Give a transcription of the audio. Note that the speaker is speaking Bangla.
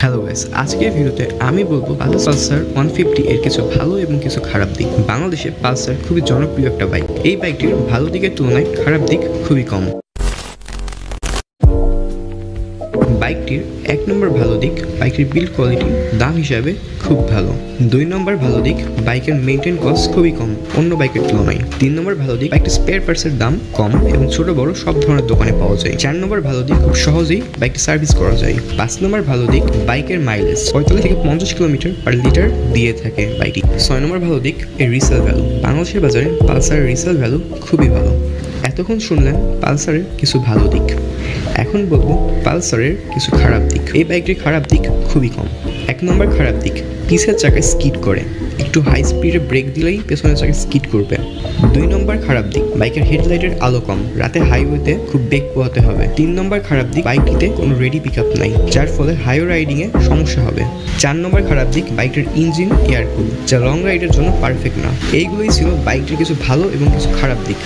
হ্যালো গাইস, আজকের ভিডিওতে আমি বলবো পালসার 150 এর কিছু ভালো এবং কিছু খারাপ দিক। বাংলাদেশে পালসার খুবই জনপ্রিয় একটা বাইক। এই বাইকটির ভালো দিকের তুলনায় খারাপ দিক খুবই কম। বাইকটির 1 নম্বর ভালো দিক, বাইকটির বিল্ড কোয়ালিটি দাম হিসাবে খুব ভালো। 2 নম্বর ভালো দিক, বাইকের মেইনটেইন কস্ট খুবই কম অন্য বাইকের তুলনায়। 3 নম্বর ভালো দিক, বাইকটির স্পেয়ার পার্টসের দাম কম এবং ছোট বড় সব ধরনের দোকানে পাওয়া যায়। 4 নম্বর ভালো দিক, খুব সহজেই বাইকটি সার্ভিস করা যায়। 5 নম্বর ভালো দিক, বাইকের মাইলেজ 45 থেকে 50 কিলোমিটার পার লিটার দিয়ে থাকে বাইকটি। 6 নম্বর ভালো দিক, এর রিসেল ভ্যালু। বাংলাদেশের বাজারে পালসারের রিসেল ভ্যালু খুবই ভালো। এতক্ষণ শুনলেন পালসারের কিছু ভালো দিক, এখন বলবো পালসারের কিছু খারাপ দিক। এই বাইকটির খারাপ দিক খুবই কম। 1 নম্বর খারাপ দিক, পিছের চাকায় স্কিড করে, একটু হাই স্পিডে ব্রেক দিলেই পেছনের চাকায় স্কিড করবে। 2 নম্বর খারাপ দিক, বাইকের হেডলাইটের আলো কম, রাতে হাইওয়েতে খুব বেগ পোহাতে হবে। 3 নম্বর খারাপ দিক, বাইকটিতে কোনো রেডি পিক আপ নাই, যার ফলে হাইওয়ে রাইডিংয়ে সমস্যা হবে। 4 নম্বর খারাপ দিক, বাইকটির ইঞ্জিন এয়ার কুল, যা লং রাইডের জন্য পারফেক্ট না। এইগুলোই ছিল বাইকটির কিছু ভালো এবং কিছু খারাপ দিক।